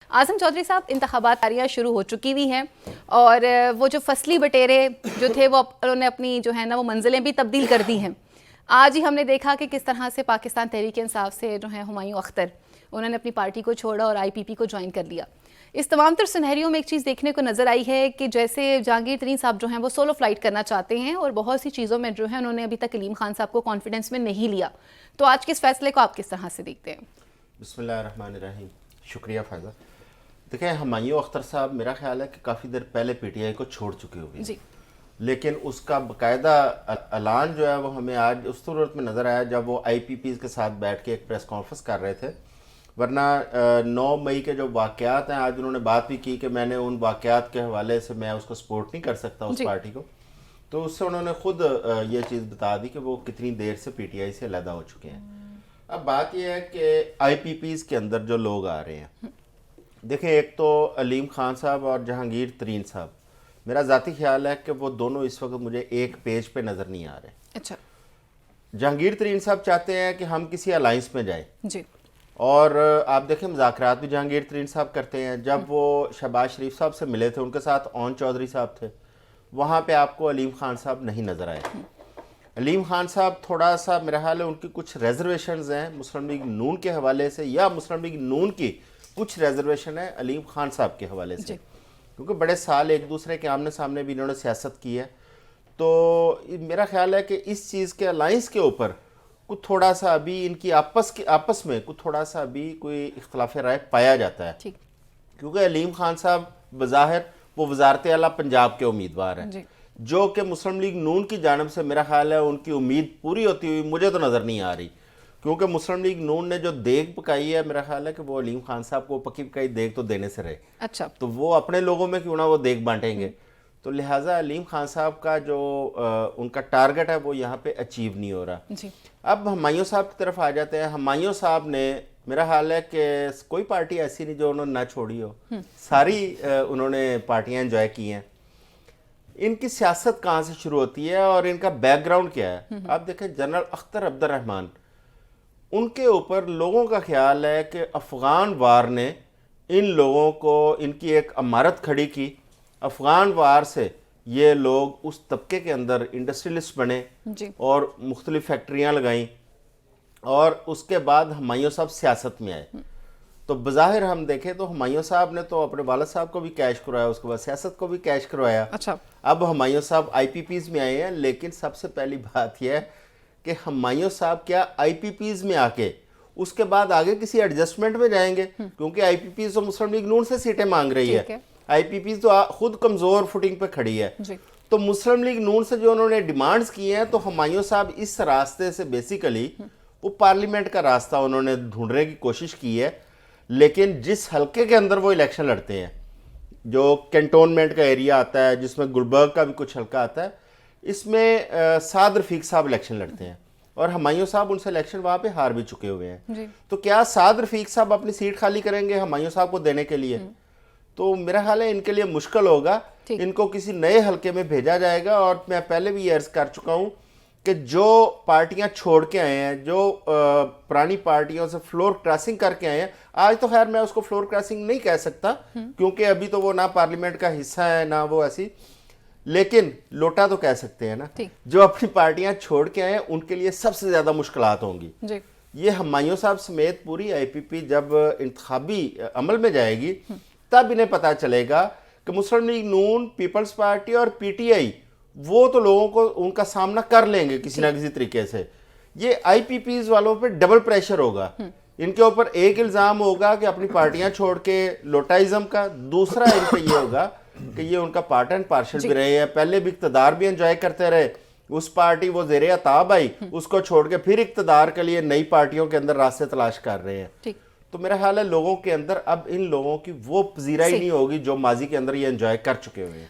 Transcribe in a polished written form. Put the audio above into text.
आज़म चौधरी साहब, इंतखाबात तैयारियाँ शुरू हो चुकी हुई हैं और वो जो फसली बटेरे जो थे वो उन्होंने अपनी जो है ना वो मंजिलें भी तब्दील कर दी हैं। आज ही हमने देखा कि किस तरह से पाकिस्तान तहरीक इंसाफ से जो है हुमायूं अख्तर उन्होंने अपनी पार्टी को छोड़ा और IPP को ज्वाइन कर लिया। इस तमाम तर सिनेरियो में एक चीज़ देखने को नज़र आई है कि जैसे जहांगीर तरीन साहब जो हैं वो सोलो फ्लाइट करना चाहते हैं और बहुत सी चीज़ों में जो है उन्होंने अभी तक कलीम खान साहब को कॉन्फिडेंस में नहीं लिया। तो आज के इस फैसले को आप किस तरह से देखते हैं? बिस्मिल्लाहिर्रहमानिर्रहीम। शुक्रिया फ़ायदा। देखिए, हुमायूं अख्तर साहब मेरा ख्याल है कि काफ़ी देर पहले PTI को छोड़ चुके हुए जी, लेकिन उसका बाकायदा ऐलान जो है वो हमें आज उस सूरत में नज़र आया जब वो IPPs के साथ बैठ के एक प्रेस कॉन्फ्रेंस कर रहे थे। वरना 9 मई के जो वाक़यात हैं, आज उन्होंने बात भी की कि मैंने उन वाक़यात के हवाले से मैं उसको सपोर्ट नहीं कर सकता उस पार्टी को। तो उससे उन्होंने खुद ये चीज़ बता दी कि वो कितनी देर से PTI से अलहदा हो चुके हैं। अब बात यह है कि IPPs के अंदर जो लोग आ रहे हैं, देखें, एक तो अलीम खान साहब और जहांगीर तरीन साहब, मेरा ज़ाती ख्याल है कि वो दोनों इस वक्त मुझे एक पेज पे नज़र नहीं आ रहे। अच्छा, जहांगीर तरीन साहब चाहते हैं कि हम किसी अलाइंस में जाएं जी, और आप देखें मुज़ाकरात भी जहांगीर तरीन साहब करते हैं। जब वो शहबाज शरीफ साहब से मिले थे, उनके साथ ओन चौधरी साहब थे, वहाँ पे आपको अलीम खान साहब नहीं नज़र आए। अलीम खान साहब थोड़ा सा मेरा ख्याल है उनकी कुछ रिजर्वेशंस हैं मुस्लिम लीग नून के हवाले से, या मुस्लिम लीग नून की कुछ रिजर्वेशन है अलीम खान साहब के हवाले से, क्योंकि बड़े साल एक दूसरे के आमने सामने भी इन्होंने सियासत की है। तो मेरा ख्याल है कि इस चीज़ के अलाइंस के ऊपर कुछ थोड़ा सा अभी इनकी आपस में कुछ थोड़ा सा अभी कोई इख्तलाफ राय पाया जाता है, ठीक, क्योंकि अलीम खान साहब बज़ाहिर वो वज़ारत आला पंजाब के उम्मीदवार हैं, जो कि मुस्लिम लीग नून की जानब से मेरा ख्याल है उनकी उम्मीद पूरी होती हुई मुझे तो नज़र नहीं आ रही, क्योंकि मुस्लिम लीग नून ने जो देग पकाई है, मेरा ख्याल है कि वो अलीम खान साहब को पकी पकाई देग तो देने से रहे। अच्छा, तो वो अपने लोगों में क्यों ना वो देग बांटेंगे। तो लिहाजा अलीम खान साहब का जो उनका टारगेट है वो यहाँ पे अचीव नहीं हो रहा। जी, अब हुमायूं साहब की तरफ आ जाते हैं। हुमायूं साहब ने मेरा हाल है कि कोई पार्टी ऐसी नहीं जो उन्होंने ना छोड़ी हो, सारी उन्होंने पार्टियां एंजॉय की हैं। इनकी सियासत कहाँ से शुरू होती है और इनका बैकग्राउंड क्या है? आप देखें, जनरल अख्तर अब्दुर्रहमान, उनके ऊपर लोगों का ख्याल है कि अफ़गान वार ने इन लोगों को इनकी एक इमारत खड़ी की। अफ़गान वार से ये लोग उस तबके के अंदर इंडस्ट्रियलिस्ट बने जी, और मुख्तलिफ फैक्ट्रियाँ लगाईं, और उसके बाद हुमायूं साहब सियासत में आए। तो बज़ाहिर हम देखें तो हुमायूं साहब ने तो अपने वालिद साहब को भी कैश करवाया, उसके बाद सियासत को भी कैश करवाया। अच्छा, अब हुमायूं साहब IPPs में आए हैं, लेकिन सबसे पहली बात यह है कि हुमायूं साहब क्या IPPs में आके उसके बाद आगे किसी एडजस्टमेंट में जाएंगे? क्योंकि IPPs तो मुस्लिम लीग नून से सीटें मांग रही ठीक है, IPPs तो खुद कमज़ोर फुटिंग पे खड़ी है। जी, तो मुस्लिम लीग नून से जो उन्होंने डिमांड्स की हैं, तो हुमायूं साहब इस रास्ते से बेसिकली वो पार्लियामेंट का रास्ता उन्होंने ढूंढने की कोशिश की है। लेकिन जिस हलके के अंदर वो इलेक्शन लड़ते हैं, जो कैंटोनमेंट का एरिया आता है, जिसमें गुलबर्ग का भी कुछ हलका आता है, इसमें साद रफीक साहब इलेक्शन लड़ते हैं और हुमायूं साहब उनसे इलेक्शन वहाँ पे हार भी चुके हुए हैं। जी, तो क्या साद रफीक साहब अपनी सीट खाली करेंगे हुमायूं साहब को देने के लिए? तो मेरा ख्याल है इनके लिए मुश्किल होगा। इनको किसी नए हलके में भेजा जाएगा। और मैं पहले भी ये अर्ज कर चुका हूँ कि जो पार्टियां छोड़ के आए हैं, जो पुरानी पार्टियों से फ्लोर क्रॉसिंग करके आए हैं, आज तो खैर मैं उसको फ्लोर क्रॉसिंग नहीं कह सकता, क्योंकि अभी तो वो ना पार्लियामेंट का हिस्सा है ना वो ऐसी, लेकिन लोटा तो कह सकते हैं ना। जो अपनी पार्टियां छोड़ के आए हैं उनके लिए सबसे ज्यादा मुश्किलात होंगी। जी, ये हुमायूं साहब समेत पूरी IPP जब इंतखाबी अमल में जाएगी, तब इन्हें पता चलेगा कि मुस्लिम लीग नून, पीपल्स पार्टी और PTI वो तो लोगों को उनका सामना कर लेंगे किसी ना किसी तरीके से। ये IPPs वालों पे डबल प्रेशर होगा। इनके ऊपर एक इल्ज़ाम होगा कि अपनी पार्टियां छोड़ के लोटाइज्म का, दूसरा इन पे ये होगा कि ये उनका पार्ट एंड पार्शल भी रहे हैं, पहले भी इक़्तिदार भी एंजॉय करते रहे। उस पार्टी वो ज़ेरे अताब आई, उसको छोड़ के फिर इक़्तिदार के लिए नई पार्टियों के अंदर रास्ते तलाश कर रहे हैं। तो मेरा ख्याल है लोगों के अंदर अब इन लोगों की वो पजीराई नहीं होगी जो माजी के अंदर ये एंजॉय कर चुके हुए हैं।